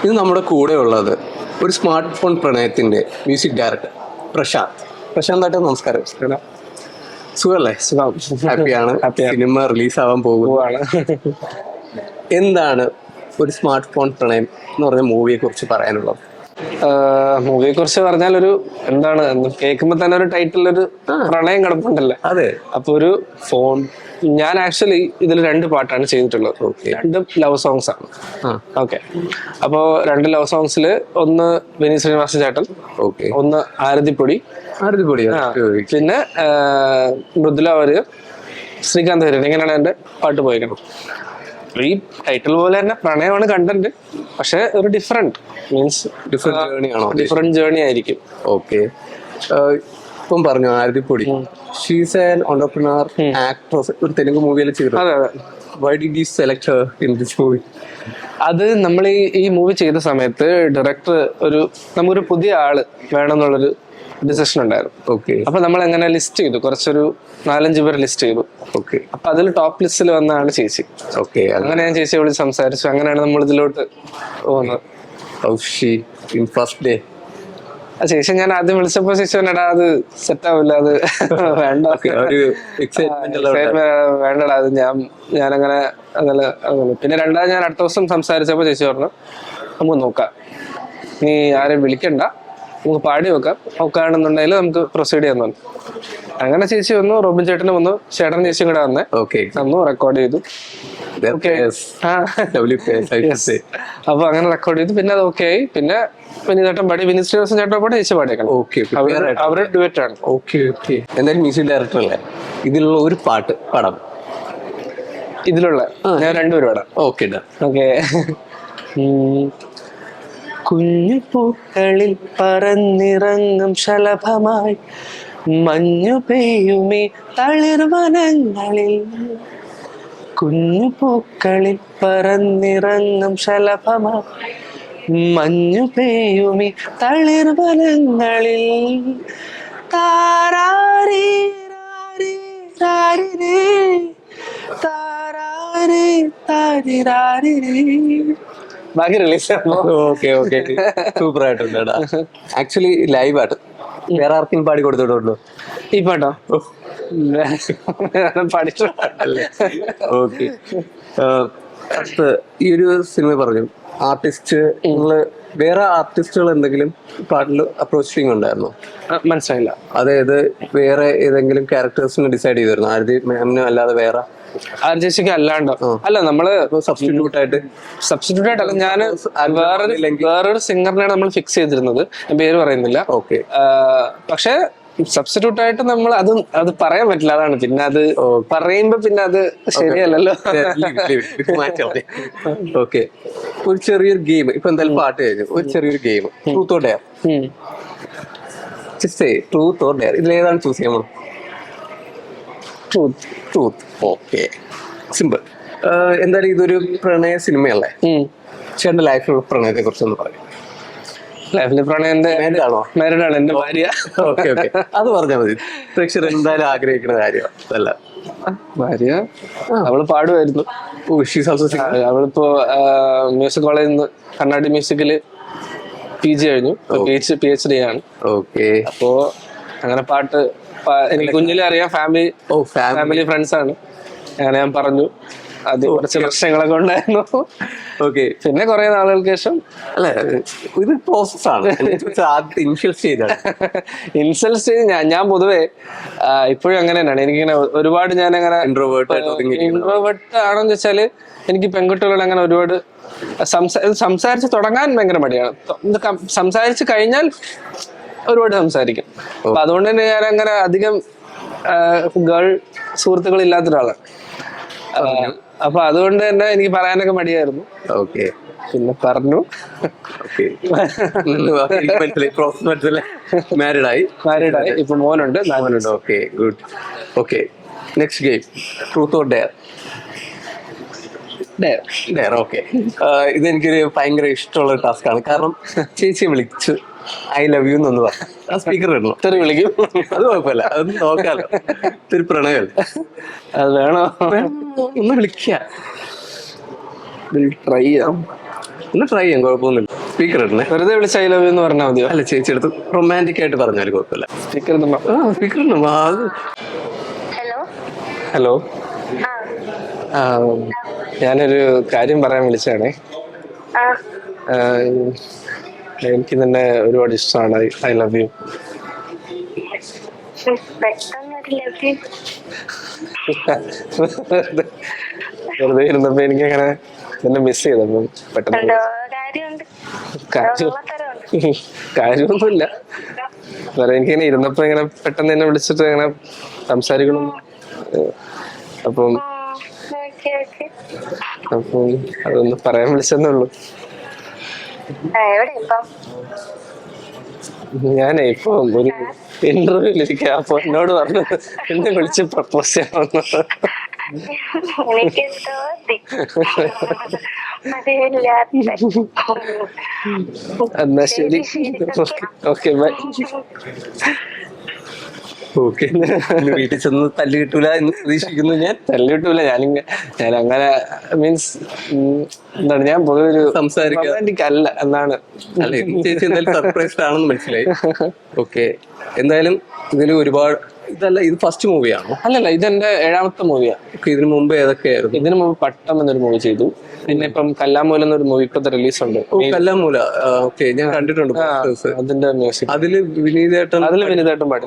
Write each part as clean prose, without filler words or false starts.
ഇത് നമ്മുടെ കൂടെ ഉള്ളത് ഒരു സ്മാർട്ട് ഫോൺ പ്രണയത്തിന്റെ മ്യൂസിക് ഡയറക്ടർ പ്രശാന്തായിട്ട് നമസ്കാരം. സുഖല്ലേ? ഹാപ്പിയാണ്. സിനിമ റിലീസ് ആവാൻ പോകുവാണ്. എന്താണ് ഒരു സ്മാർട്ട് ഫോൺ പ്രണയം എന്ന് പറഞ്ഞ മൂവിയെ കുറിച്ച് പറയാനുള്ളത്? മൂവിയെ കുറിച്ച് പറഞ്ഞാൽ ഒരു എന്താണ് കേൾക്കുമ്പോ തന്നെ ഒരു ടൈറ്റിൽ ഒരു പ്രണയം കിടപ്പുണ്ടല്ലേ. അതെ. അപ്പൊ ഒരു ഫോൺ, ഞാൻ ആക്ച്വലി ഇതിൽ 2 പാട്ടാണ് ചെയ്തിട്ടുള്ളത്. 2 ലവ് സോങ്സ് ആണ്. ഓക്കെ. അപ്പോ 2 ലവ് സോങ്സിൽ ഒന്ന് വിനീത് ശ്രീനിവാസൻ ചേട്ടൻ, ഒന്ന് ആരതിപ്പൊടി, പിന്നെ മൃദുല വാര്യർ, ശ്രീകാന്ത് ഹരിൻ. ഇങ്ങനെയാണ് എന്റെ പാട്ട് പോയേക്കണം. ഈ ടൈറ്റിൽ പോലെ തന്നെ പ്രണയമാണ് കണ്ടന്റ്, പക്ഷെ ഒരു ഡിഫറെന്റ് ജേർണി ആയിരിക്കും. ഓക്കെ. ഇപ്പം പറഞ്ഞു ആരതിപ്പൊടി, ഷീസ് ആൻ എന്റർപ്രനർ ആക്ട്രസ്, ഒരു തെലുങ്ക് മൂവിയിൽ ചെയ്തു. Why did you select Har in this movie? അത് നമ്മൾ ഈ മൂവി ചെയ്ത സമയത്ത് ഡയറക്ടർ നമുക്കൊരു പുതിയ ആള് വേണമെന്നുള്ളൊരു ഡിസിഷൻ ഉണ്ടായിരുന്നു. ഓക്കെ. അപ്പൊ നമ്മൾ എങ്ങനെ ലിസ്റ്റ് ചെയ്തു, കുറച്ചൊരു 4-5 പേര് ലിസ്റ്റ് ചെയ്തു. ഓക്കെ. അപ്പൊ അതിൽ ടോപ്പ് ലിസ്റ്റിൽ വന്നതാണ് ചേച്ചി. ഓക്കെ. അങ്ങനെ ഞാൻ ചേച്ചിയെ വിളിച്ച് സംസാരിച്ചു. അങ്ങനെയാണ് നമ്മൾ ഇതിലോട്ട് പോകുന്നത്. ഫസ്റ്റ് ഡേ ചേച്ചി ഞാൻ ആദ്യം വിളിച്ചപ്പോ ചേച്ചി പറഞ്ഞടാ അത് സെറ്റ് ആവില്ല, അത് വേണ്ട, വേണ്ടടാ, അത് ഞാനങ്ങനെ അങ്ങനെ. പിന്നെ രണ്ടാമത് ഞാൻ അടുത്ത ദിവസം സംസാരിച്ചപ്പോ ചേച്ചി പറഞ്ഞു നമുക്ക് നോക്കാം, നീ ആരെയും വിളിക്കണ്ട, നമുക്ക് പാടി നോക്കാണെന്നുണ്ടെങ്കിൽ നമുക്ക് പ്രൊസീഡ് ചെയ്യാൻ തോന്നും. അങ്ങനെ ചേച്ചി വന്നു, റോബിൻ ചേട്ടന് വന്നു, ചേട്ടൻ ചേച്ചിയും കൂടെ വന്ന് വന്നു, റെക്കോർഡ് ചെയ്തു. അപ്പൊ അങ്ങനെ റെക്കോർഡ് ചെയ്തു. പിന്നെ അത് ഓക്കെ ആയി. പിന്നെ വിനീതേട്ടൻ പാടി, വിനീത് ശ്രീനിവാസൻ ചേട്ടൻ പാടി, ചേച്ചി പാടിയേക്കണം. അവരുടെ ഡുവറ്റ് ആണ്. എന്തായാലും മ്യൂസിക് ഡയറക്ടർ അല്ലേ, ഇതിലുള്ള ഒരു പാട്ട് പാടാം. ഇതിലുള്ള ഞാൻ 2 പേര് പാടാം. ഓക്കെ. കുഞ്ഞു പൂക്കളിൽ പറന്നിറങ്ങും ശലഭമായി മഞ്ഞു പെയ്യുമീ തളിർവനങ്ങളിൽ, കുഞ്ഞു പൂക്കളിൽ പറന്നിറങ്ങും ശലഭമായി മഞ്ഞു പെയ്യുമീ തളിർവനങ്ങളിൽ, താരാരേ താരേ താരാരേ താരേ. ബാക്കി റിലീസ്. സൂപ്പർ ആയിട്ടുണ്ട്. ആക്ച്വലി ലൈവ് ആയിട്ട് വേറെ ആർക്കും പാടി കൊടുത്തിട്ടുണ്ടോ ഈ പാട്ടോ? പഠിച്ചിട്ടല്ലേ. ഓക്കെ. ഈ ഒരു സിനിമ പറഞ്ഞു ആർട്ടിസ്റ്റ്, വേറെ ആർട്ടിസ്റ്റുകൾ എന്തെങ്കിലും പാട്ടിൽ അപ്രോച്ച് ഉണ്ടായിരുന്നോ? മനസ്സിലായില്ല. അതായത് വേറെ ഏതെങ്കിലും ക്യാരക്ടേഴ്സിന് ഡിസൈഡ് ചെയ്തിരുന്നു ആരതി മാമിനും അല്ലാതെ വേറെ? ചേച്ചിക്ക് അല്ലാണ്ടോ? അല്ല, നമ്മള് സബ്സ്റ്റിറ്റ്യൂട്ട് അല്ല, ഞാൻ വേറൊരു സിംഗറിനെയാണ് നമ്മൾ ഫിക്സ് ചെയ്തിരുന്നത്. ഞാൻ പേര് പറയുന്നില്ല. ഓക്കെ. പക്ഷെ സബ്സ്റ്റിറ്റ്യൂട്ട് ആയിട്ട് നമ്മൾ അത് പറയാൻ പറ്റില്ല, അതാണ്. പിന്നെ അത് പറയുമ്പോ പിന്നെ അത് ശരിയല്ലല്ലോ. ഓക്കെ. ഒരു ചെറിയൊരു ഗെയിം, ഇപ്പൊ എന്തായാലും പാട്ട് കഴിഞ്ഞു, ഒരു ചെറിയൊരു game, truth or dare. Truth or dare, ഇതിലേതാണ് ചൂസ് ചെയ്യാൻ? ട്രൂത്ത്. Okay, simple. എന്തായാലും ഇതൊരു പ്രണയ സിനിമയല്ലേ? ചേട്ടന്റെ ലൈഫിലുള്ള പ്രണയത്തെ കുറിച്ചൊന്ന് പറയും. ലൈഫിലെ പ്രണയം മാരീഡാണ്, എന്റെ ഭാര്യ. ഓക്കെ. അത് പറഞ്ഞാൽ മതി, പ്രേക്ഷകർ എന്തായാലും ആഗ്രഹിക്കുന്ന കാര്യം അല്ല. ഭാര്യ അവള് പാടുമായിരുന്നു. അവളിപ്പോ മ്യൂസിക് കോളേജിൽ നിന്ന് കർണാടക മ്യൂസിക്കില് PG കഴിഞ്ഞു, PhD ആണ്. ഓക്കെ. അപ്പോ അങ്ങനെ പാട്ട് എനിക്ക് കുഞ്ഞിലെ അറിയാം, ഫാമിലി ഫ്രണ്ട്സ് ആണ്. അങ്ങനെ ഞാൻ പറഞ്ഞു, അത് കുറച്ച് പ്രശ്നങ്ങളൊക്കെ ഉണ്ടായിരുന്നു. ഓക്കെ. പിന്നെ കുറെ നാളുകൾക്ക് ശേഷം, അല്ലെ, ഇത് പ്രോസസ്സാണ്. ഇൻസൾട്ട് സ്റ്റേജ് ഞാൻ പൊതുവെ ഇപ്പോഴും അങ്ങനെ തന്നെയാണ്. എനിക്കിങ്ങനെ ഒരുപാട് ഞാനങ്ങനെ ഇൻട്രോവേർട്ട് ആണെന്ന് വെച്ചാല് എനിക്ക് പെൺകുട്ടികളോട് അങ്ങനെ ഒരുപാട് സംസാരിച്ച് തുടങ്ങാൻ ഭയങ്കര മടിയാണ്. സംസാരിച്ച് കഴിഞ്ഞാൽ ഒരുപാട് സംസാരിക്കും. അപ്പൊ അതുകൊണ്ട് തന്നെ ഞാൻ അങ്ങനെ അധികം ഗേൾ സുഹൃത്തുക്കൾ ഇല്ലാത്ത ഒരാളാണ്. അപ്പൊ അതുകൊണ്ട് തന്നെ എനിക്ക് പറയാനൊക്കെ മടിയായിരുന്നു. ഓക്കെ. പിന്നെ പറഞ്ഞു. മാരീഡായി, ഇപ്പൊ മോനുണ്ട്. Okay, good. Okay, next game, truth or dare. Okay. ഇതെനിക്കൊരു ഭയങ്കര ഇഷ്ടമുള്ള ടാസ്ക് ആണ്. കാരണം ചേച്ചിയെ വിളിച്ചു ഐ ലവ് യു എന്നൊന്ന് പറഞ്ഞു, ആ സ്പീക്കർ ഇടണം, തെറി വിളിക്കും. അത് കുഴപ്പമില്ല, അതൊന്ന് നോക്കാലോ. ഇതൊരു പ്രണയമല്ലേ, അത് വേണോ? ഒന്ന് വിളിക്കുക, ട്രൈ ചെയ്യാം. ഒന്ന് ട്രൈ ചെയ്യാം, കുഴപ്പമൊന്നുമില്ല. സ്പീക്കർ ഇടണേ. വെറുതെ വിളിച്ച് ഐ ലവ് യു എന്ന് പറഞ്ഞാൽ മതിയോ? അല്ല, ചേച്ചി എടുത്ത് റൊമാൻറ്റിക് ആയിട്ട് പറഞ്ഞാലും കുഴപ്പമില്ല. സ്പീക്കർ സ്പീക്കർ ഇടണം. ഹലോ ഹലോ, ആ ഞാനൊരു കാര്യം പറയാൻ വിളിച്ചതാണേ. ആ എനിക്ക് തന്നെ ഒരുപാട് ഇഷ്ടമാണ്. I love you. പെട്ടെന്നൊരു ലഭ്യം. വെറുതെ ഇരുന്നപ്പോ എനിക്ക് അങ്ങനെ എന്നെ മിസ് ചെയ്തപ്പോ പെട്ടെന്ന് എന്തോ കാര്യമുണ്ട്, തരമുണ്ട്. കാര്യമൊന്നുമില്ല. വേറെ എനിക്കിങ്ങനെ ഇരുന്നപ്പോ ഇങ്ങനെ പെട്ടെന്ന് എന്നെ വിളിച്ചിട്ട് ഇങ്ങനെ സംസാരിക്കണം. അപ്പം ഓക്കെ ഓക്കെ. അപ്പം അതൊന്ന് പറയാൻ വിളിച്ചെന്നേ ഉള്ളൂ. എവിടെ ഇപ്പം? ഞാനേ ഇപ്പൊ ഒരു ഇന്റർവ്യൂലിരിക്കുക. അപ്പൊ എന്നോട് പറഞ്ഞത് എന്നെ വിളിച്ച് പ്രപ്പോസ് ചെയ്യാമെന്ന്. എനിക്ക് തോന്നി അറിയില്ലാത്ത. എന്നാ ശരി, ഓക്കെ ബൈ. ഓക്കെ, വീട്ടിൽ ചെന്ന് തല്ല് കിട്ടൂല എന്ന് പ്രതീക്ഷിക്കുന്നു ഞാൻ. തല്ലിട്ടൂല. ഞാൻ അങ്ങനെ മീൻസ് എന്താണ്, ഞാൻ പൊതുവെ ഒരു റൊമാന്റിക് അല്ല എന്നാണ്. അല്ല, ചേച്ചി എന്തായാലും സർപ്രൈസ്ഡ് ആണെന്ന് മനസ്സിലായി. ഓക്കെ, എന്തായാലും ഇതിൽ ഒരുപാട് ഇതല്ല, ഇത് ഫസ്റ്റ് മൂവിയാണോ? അല്ലല്ല, ഇതെന്റെ 7ാമത്തെ മൂവിയാണ്. ഇതിനു മുമ്പ് ഏതൊക്കെയായിരുന്നു? ഇതിനു മുമ്പ് പട്ടം എന്നൊരു മൂവി ചെയ്തു. പിന്നെ ഇപ്പം കല്ലാമൂല എന്നൊരു മൂവി ഇപ്പത്തെ റിലീസ് ഉണ്ട്. കല്ലാമൂല. ഓക്കെ, ഞാൻ കണ്ടിട്ടുണ്ട് പോസ്റ്റേഴ്സ്. അതിന്റെ മ്യൂസിക്. അതില് വിനീതേട്ടൻ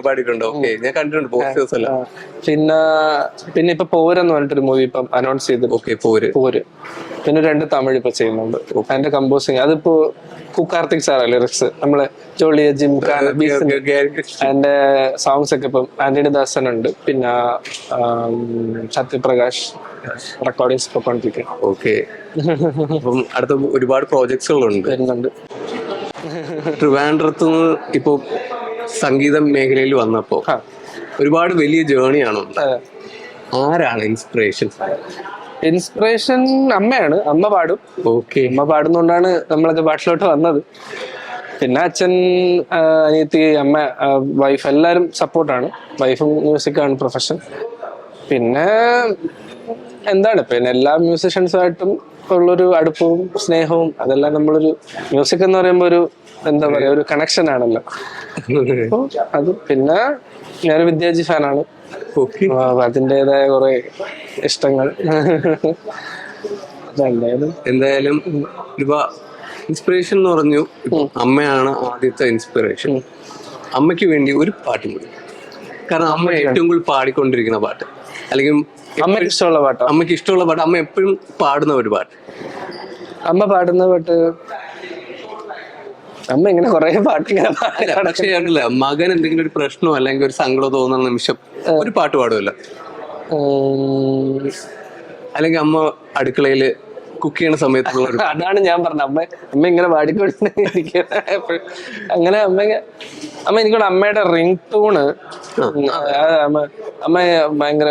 പാടിയിട്ടുണ്ട്. ഓക്കെ, ഞാൻ കണ്ടിട്ടുണ്ട് പോസ്റ്റേഴ്സ് എല്ലാം. പിന്നെ ഇപ്പൊ പോരെന്ന് പറഞ്ഞിട്ടൊരു മൂവി ഇപ്പം അനൗൺസ് ചെയ്തു. ഓക്കെ, പോര്. പിന്നെ 2 തമിഴ് ഇപ്പൊ ചെയ്യുന്നുണ്ട്. അതിന്റെ കമ്പോസിങ് അതിപ്പോ കാർത്തിക് സാറാ ലിറിക്സ്. നമ്മളെ ജോളിയ ജിംഖാൻ അതിന്റെ സോങ്സ് ഒക്കെ ഇപ്പം ആന്റണി ദാസൻ ഉണ്ട്. പിന്നെ സത്യപ്രകാശ് റെക്കോർഡിങ്സ് ഇപ്പൊ കൊണ്ടിരിക്കും. ഓക്കെ, അപ്പം അടുത്ത ഒരുപാട് പ്രോജക്ട്സുകളുണ്ട്, വരുന്നുണ്ട്. ട്രിവാൻഡ്രത്ത് നിന്ന് ഇപ്പോ സംഗീത മേഖലയിൽ വന്നപ്പോ ഒരുപാട് വലിയ ജേർണിയാണോ? ആരാണ് ഇൻസ്പിറേഷൻ? ഇൻസ്പിറേഷൻ അമ്മയാണ്. അമ്മ പാടും. ഓക്കെ, അമ്മ പാടുന്നോണ്ടാണ് നമ്മളൊക്കെ പാട്ടിലോട്ട് വന്നത്. പിന്നെ അച്ഛൻ, അനിയത്തി, അമ്മ, വൈഫ് എല്ലാരും സപ്പോർട്ടാണ്. വൈഫും മ്യൂസിക്കാണ് പ്രൊഫഷൻ. പിന്നെ എന്താണ്, പിന്നെ എല്ലാ മ്യൂസിഷ്യൻസുമായിട്ടും ഉള്ളൊരു അടുപ്പവും സ്നേഹവും അതെല്ലാം നമ്മളൊരു മ്യൂസിക് എന്ന് പറയുമ്പോൾ ഒരു എന്താ പറയാ, ഒരു കണക്ഷൻ ആണല്ലോ. അപ്പൊ അത് പിന്നെ ഞാനൊരു വിദ്യാജി ഫാനാണ്. അതിൻ്റെതായ കുറെ ഇഷ്ടങ്ങൾ. എന്തായാലും ഇൻസ്പിറേഷൻ എന്ന് പറഞ്ഞു. അമ്മയാണ് ആദ്യത്തെ ഇൻസ്പിറേഷൻ. അമ്മയ്ക്ക് വേണ്ടി ഒരു പാട്ടും കൂടി, കാരണം അമ്മ ഏറ്റവും കൂടുതൽ പാടിക്കൊണ്ടിരിക്കുന്ന പാട്ട്, അല്ലെങ്കിൽ അമ്മയ്ക്ക് ഇഷ്ടമുള്ള പാട്ടോ? അമ്മയ്ക്ക് ഇഷ്ടമുള്ള പാട്ട്, അമ്മ എപ്പോഴും പാടുന്ന ഒരു പാട്ട്. അമ്മ പാടുന്ന പാട്ട്, അമ്മ ഇങ്ങനെ കുറെ പാട്ട് ഇങ്ങനെ പക്ഷേ മകൻ എന്തെങ്കിലും ഒരു പ്രശ്നമോ അല്ലെങ്കിൽ ഒരു സങ്കടം തോന്നുന്ന നിമിഷം ഒരു പാട്ട് പാടുമല്ലോ. അല്ലെങ്കിൽ അമ്മ അടുക്കളയില് കുക്ക് ചെയ്യണ സമയത്തുള്ള അതാണ് ഞാൻ പറഞ്ഞത്. അമ്മ ഇങ്ങനെ പാടിക്കൊണ്ടിരിക്കുക അങ്ങനെ. അമ്മ എനിക്കോട് അമ്മയുടെ റിംഗ് ടൂണ്, അമ്മ ഭയങ്കര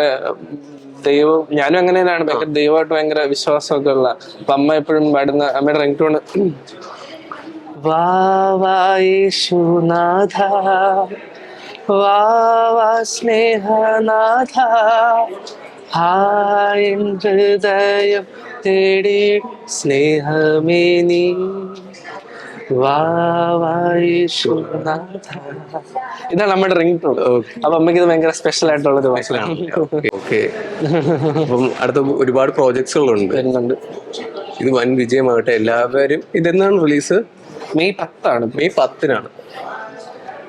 ദൈവം, ഞാനും അങ്ങനെ തന്നെയാണ്. ഭയങ്കര ദൈവമായിട്ട് ഭയങ്കര വിശ്വാസമൊക്കെ ഉള്ള. അപ്പൊ അമ്മ എപ്പോഴും പാടുന്ന അമ്മയുടെ റിംഗ് ടൂണ് വാ വാ യേശുനാഥ, വാ വാ സ്നേഹനാഥ, ഹൃദയം തേടി സ്നേഹമേ നീ, വാ വാ യേശുനാഥ. ഇതാണ് നമ്മുടെ റിംഗ് ടൂൺ. അപ്പൊ അമ്മയ്ക്ക് ഇത് ഭയങ്കര സ്പെഷ്യൽ ആയിട്ടുള്ളൊരു മനസ്സിലാണ്. ഓക്കെ, അപ്പം അടുത്ത ഒരുപാട് പ്രോജക്ട്സുകളുണ്ട്, വരുന്നുണ്ട്. ഇത് വൻ വിജയമാകട്ടെ എല്ലാവരും. ഇതെന്നാണ് റിലീസ്? മെയ് 10 മെയ് 10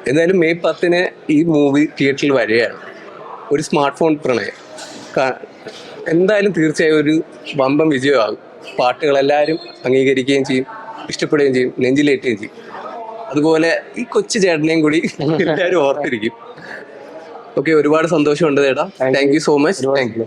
എന്തായാലും മെയ് 10 ഈ മൂവി തിയേറ്ററിൽ വരികയാണ്. ഒരു സ്മാർട്ട് ഫോൺ പ്രണയം എന്തായാലും തീർച്ചയായും ഒരു വമ്പൻ വിജയമാകും. പാട്ടുകളെല്ലാവരും അംഗീകരിക്കുകയും ചെയ്യും, ഇഷ്ടപ്പെടുകയും ചെയ്യും, നെഞ്ചിലേറ്റുകയും ചെയ്യും. അതുപോലെ ഈ കൊച്ചു ചേട്ടനെയും കൂടി എല്ലാവരും ഓർത്തിരിക്കും. ഓക്കെ, ഒരുപാട് സന്തോഷമുണ്ട് ചേട്ടാ. Thank you so much. Thank you.